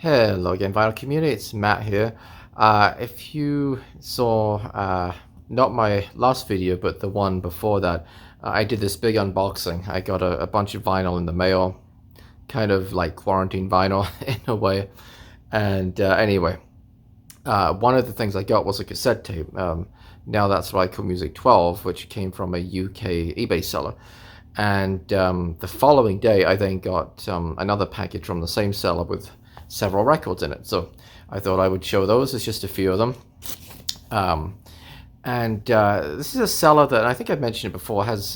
Hello again, Vinyl Community. It's Matt here. If you saw not my last video, but the one before that, I did this big unboxing. I got a bunch of vinyl in the mail, kind of like quarantine vinyl in a way. And anyway, one of the things I got was a cassette tape. Now that's what I call Music 12, which came from a UK eBay seller. And the following day, I then got another package from the same seller with several records in it. So I thought I would show those. There's just a few of them. And this is a seller that I think I've mentioned it before, has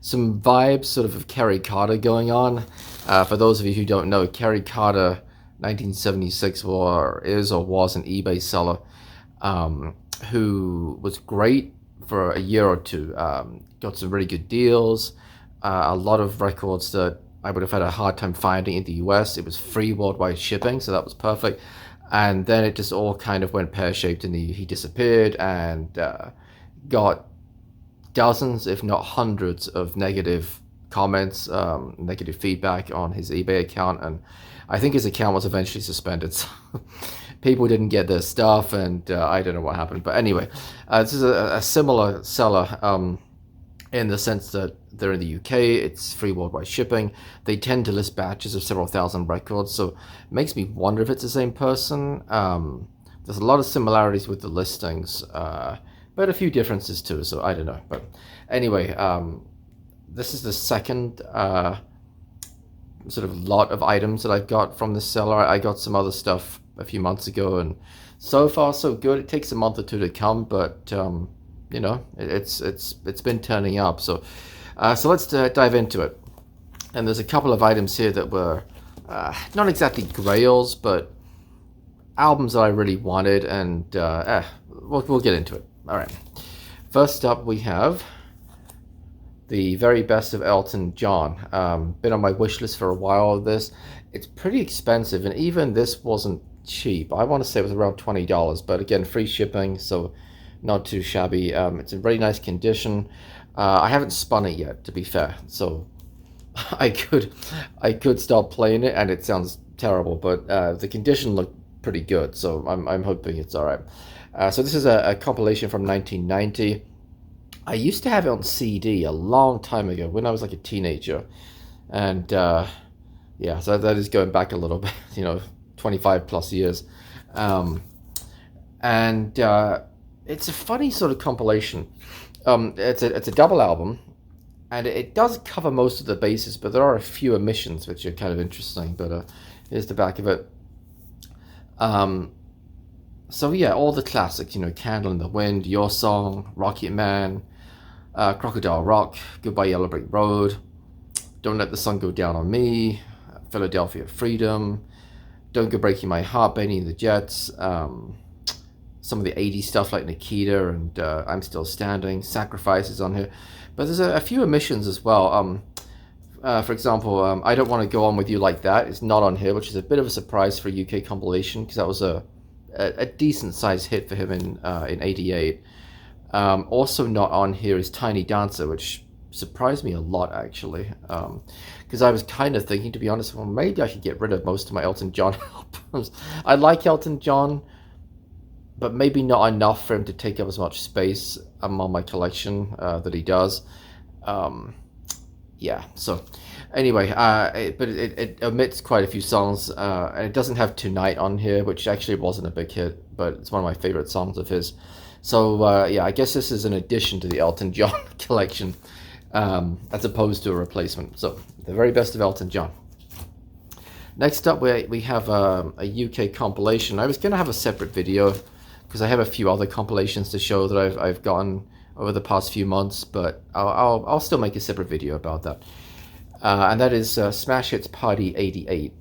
some vibes sort of Kerry Carter going on. For those of you who don't know, Kerry Carter, 1976, is or was an eBay seller who was great for a year or two. Got some really good deals, a lot of records that I would have had a hard time finding in the US. It was free worldwide shipping, so that was perfect. And then it just all kind of went pear-shaped, and he disappeared and got dozens, if not hundreds, of negative comments, negative feedback on his eBay account. And I think his account was eventually suspended. So people didn't get their stuff, and I don't know what happened. But anyway, this is a similar seller. In the sense that they're in the UK, it's free worldwide shipping. They tend to list batches of several thousand records, so it makes me wonder if it's the same person. There's a lot of similarities with the listings, but a few differences too, so I don't know. But anyway, this is the second sort of lot of items that I've got from this seller. I got some other stuff a few months ago, and so far so good. It takes a month or two to come, but you know, it's been turning up. So let's dive into it. And there's a couple of items here that were not exactly grails, but albums that I really wanted, and we'll get into it. All right. First up, we have the very best of Elton John. Been on my wish list for a while. It's pretty expensive, and even this wasn't cheap. I want to say it was around $20, but again, free shipping, so not too shabby. It's in really nice condition. I haven't spun it yet, to be fair, so I could start playing it and it sounds terrible, but the condition looked pretty good, so I'm hoping it's all right. So this is a compilation from 1990. I used to have it on CD a long time ago when I was like a teenager, and yeah, so that is going back a little bit, 25 plus years, and it's a funny sort of compilation. It's a double album, and it does cover most of the bases, but there are a few omissions which are kind of interesting. But here's the back of it. So yeah, all the classics, Candle in the Wind, Your Song, Rocket Man, Crocodile Rock, Goodbye Yellow Brick Road, Don't Let the Sun Go Down on Me, Philadelphia Freedom, Don't Go Breaking My Heart, Benny and the Jets, some of the 80s stuff like Nikita and I'm Still Standing, Sacrifices on here. But there's a few omissions as well. For example, I Don't Want to Go On With You Like That is not on here, which is a bit of a surprise for a UK compilation, because that was a decent sized hit for him in '88. Also not on here is Tiny Dancer, which surprised me a lot, actually, because I was kind of thinking, to be honest, well, maybe I should get rid of most of my Elton John albums. I like Elton John, but maybe not enough for him to take up as much space among my collection that he does. Yeah, so anyway, but it omits quite a few songs, and it doesn't have Tonight on here, which actually wasn't a big hit, but it's one of my favorite songs of his. So yeah, I guess this is an addition to the Elton John collection, as opposed to a replacement. So the very best of Elton John. Next up, we have a UK compilation. I was going to have a separate video, because I have a few other compilations to show that I've gotten over the past few months, but I'll still make a separate video about that. And that is Smash Hits Party 88.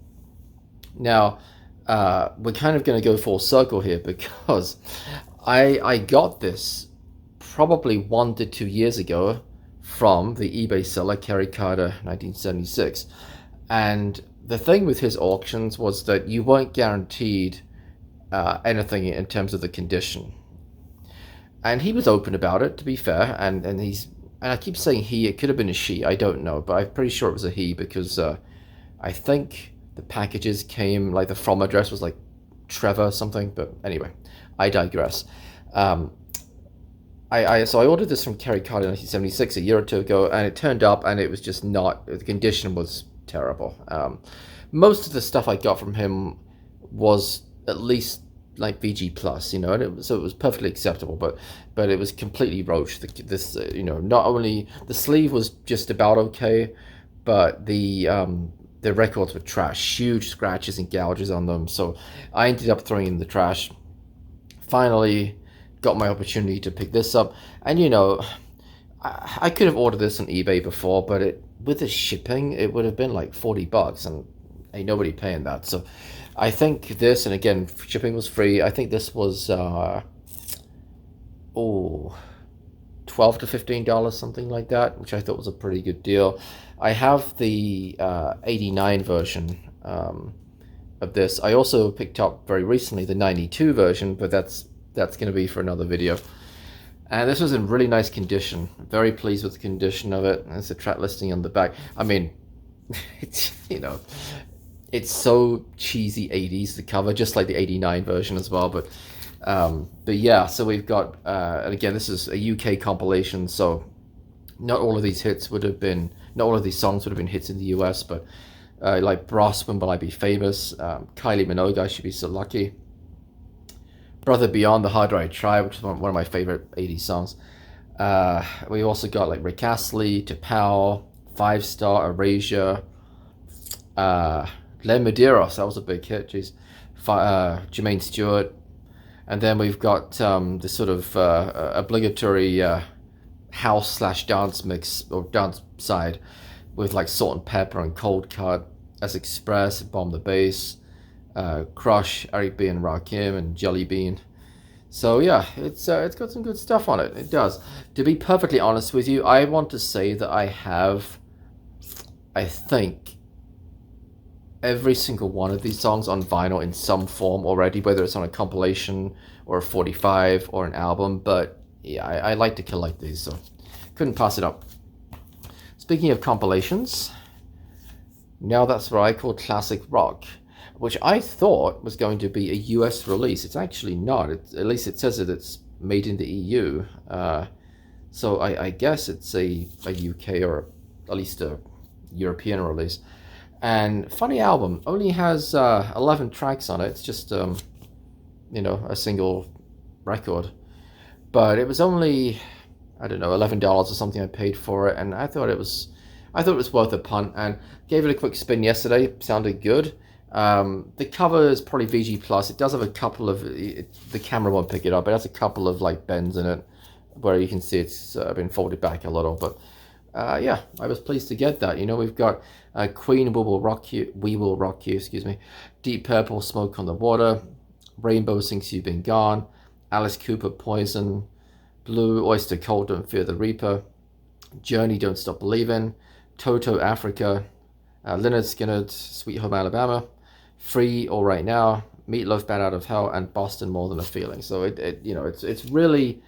Now, we're kind of going to go full circle here, because I got this probably 1 to 2 years ago from the eBay seller Kerry Carter, 1976. And the thing with his auctions was that you weren't guaranteed anything in terms of the condition, and he was open about it, to be fair, and I keep saying he, it could have been a she, I don't know, but I'm pretty sure it was a he, because I think the packages came, like the from address was like Trevor something, but anyway, I digress. Um, so I ordered this from Kerry Card in 1976, a year or two ago, and it turned up, and it was just not. The condition was terrible. Most of the stuff I got from him was at least like VG plus, and so it was perfectly acceptable. But it was completely roached. Not only the sleeve was just about okay, but the records were trash, huge scratches and gouges on them. So I ended up throwing in the trash. Finally got my opportunity to pick this up, and I could have ordered this on eBay before, but with the shipping it would have been like $40, and ain't nobody paying that. So I think this, and again, shipping was free. I think this was $12 to $15, something like that, which I thought was a pretty good deal. I have the 89 version of this. I also picked up very recently the 92 version, but that's going to be for another video. And this was in really nice condition. Very pleased with the condition of it. There's a track listing on the back. I mean, it's it's so cheesy 80s, the cover, just like the 89 version as well. But yeah, so we've got, and again, this is a UK compilation, so not all of these songs would have been hits in the US, but like Bros, When Will I Be Famous, Kylie Minogue, I Should Be So Lucky, Brother Beyond, The Harder I Try, which is one of my favorite 80s songs. We also got like Rick Astley, To Pal, Five Star, Erasure, Les Medeiros, that was a big hit, jeez. Jermaine Stewart. And then we've got this sort of obligatory house/dance mix, or dance side, with like Salt and Pepper and Cold Cut, As Express, Bomb the Bass, Crush, Eric B. and Rakim, and Jelly Bean. So yeah, it's got some good stuff on it. It does. To be perfectly honest with you, I want to say that I think, every single one of these songs on vinyl in some form already, whether it's on a compilation or a 45 or an album. But yeah, I like to collect these, so couldn't pass it up. Speaking of compilations, Now That's What I Call Classic Rock, which I thought was going to be a US release. It's actually not. At least it says that it's made in the EU. So I guess it's a UK, or at least a European release. And funny album, only has 11 tracks on it. It's just a single record, but it was only, I don't know, $11 or something I paid for it, and I thought it was worth a punt, and gave it a quick spin yesterday. Sounded good. The cover is probably VG plus. It does have a couple of, the camera won't pick it up, it has a couple of like bends in it where you can see it's been folded back a little, but yeah, I was pleased to get that. We've got Queen, We Will Rock You, excuse me, Deep Purple, Smoke on the Water, Rainbow, Since You've Been Gone, Alice Cooper, Poison, Blue Oyster Cult, Don't Fear the Reaper, Journey, Don't Stop Believing, Toto, Africa, Lynyrd Skynyrd, Sweet Home Alabama, Free, All Right Now, Meatloaf, Bad Out of Hell, and Boston, More Than a Feeling. So it's really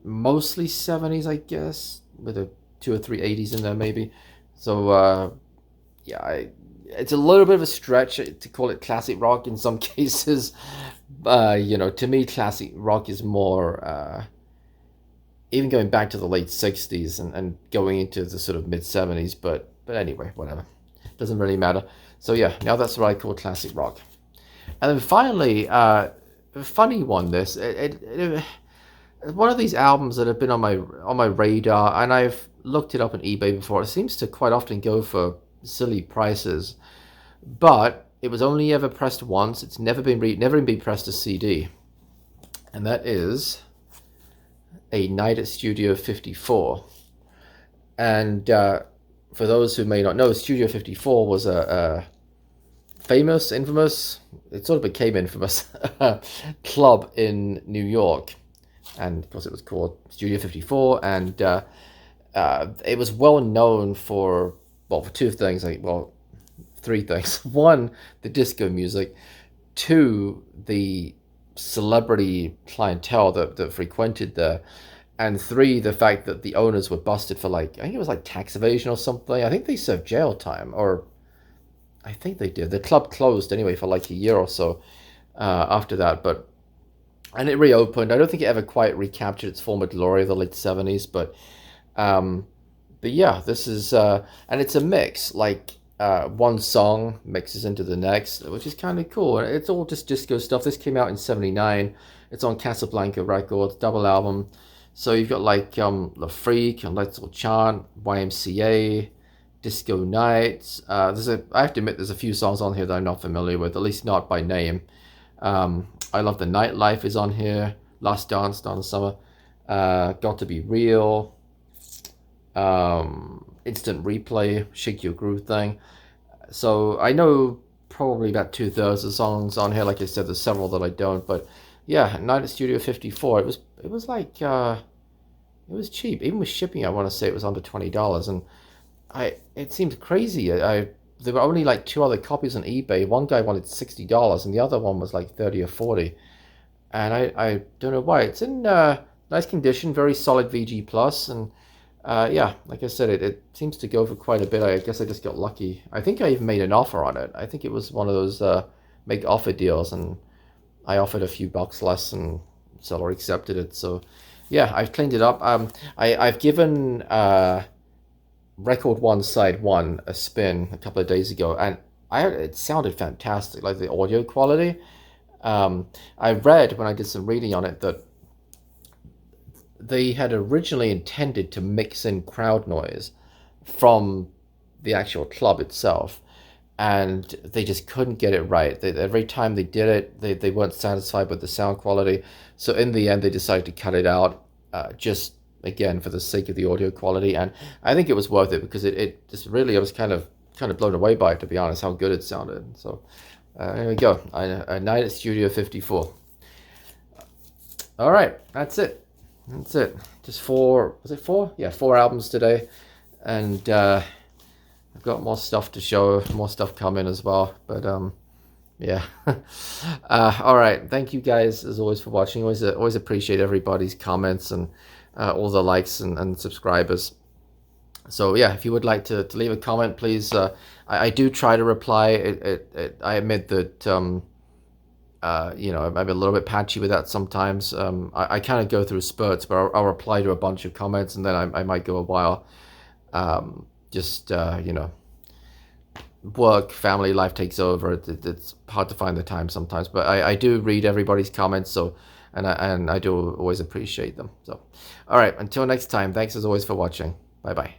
mostly 70s, I guess, with a 2 or 3 80s in there maybe. So yeah, it's a little bit of a stretch to call it classic rock in some cases. To me, classic rock is more even going back to the late 60s and going into the sort of mid 70s, but anyway, whatever, doesn't really matter. So yeah, Now That's What I Call Classic Rock. And then finally, a funny one, this one of these albums that have been on my radar, and I've looked it up on eBay before. It seems to quite often go for silly prices, but it was only ever pressed once. It's never been pressed as CD, and that is A Night at Studio 54. And for those who may not know, Studio 54 was a infamous, it sort of became infamous club in New York. And of course it was called Studio 54, and it was well known for two things, three things. One, the disco music. Two, the celebrity clientele that frequented there. And three, the fact that the owners were busted for I think it was tax evasion or something. I think they served jail time, or I think they did. The club closed anyway for like a year or so after that, and it reopened. I don't think it ever quite recaptured its former glory of the late 70s, um, but yeah, this is and it's a mix. Like one song mixes into the next, which is kind of cool. And it's all just disco stuff. This came out in '79. It's on Casablanca Records, double album. So you've got like The Freak and Let's All Chant, YMCA, Disco Nights. I have to admit, there's a few songs on here that I'm not familiar with, at least not by name. I Love the Nightlife is on here. Last Dance, Donna Summer. Got to Be Real. Instant Replay, Shake Your Groove Thing. So I know probably about 2/3 of the songs on here. Like I said, there's several that I don't, but yeah, Night at Studio 54. It was like it was cheap, even with shipping. I want to say it was under $20, and it seems crazy. There were only like two other copies on eBay. One guy wanted $60, and the other one was like 30 or 40. And I don't know why. It's in nice condition, very solid VG plus, and yeah, like I said, it seems to go for quite a bit. I guess I just got lucky. I think I even made an offer on it. I think it was one of those make offer deals, and I offered a few bucks less, and seller accepted it. So yeah, I've cleaned it up. I've given record one side one a spin a couple of days ago, and it sounded fantastic, like the audio quality. I read when I did some reading on it that they had originally intended to mix in crowd noise from the actual club itself, and they just couldn't get it right. Every time they did it, they weren't satisfied with the sound quality. So in the end, they decided to cut it out, just again for the sake of the audio quality. And I think it was worth it, because it just really, I was kind of blown away by it, to be honest, how good it sounded. So there we go, a Night at Studio 54. All right, that's it. That's it. Just four, was it four? Yeah, 4 albums today. And I've got more stuff to show, more stuff coming as well. But yeah. All right. Thank you guys, as always, for watching. Always appreciate everybody's comments and all the likes and subscribers. So yeah, if you would like to leave a comment, please. I do try to reply. I admit that you know, I'm a little bit patchy with that sometimes. I kind of go through spurts, but I'll reply to a bunch of comments, and then I might go a while. Just you know, work, family life takes over. It's hard to find the time sometimes, but I do read everybody's comments. So and I do always appreciate them. So all right, until next time, thanks as always for watching. Bye bye.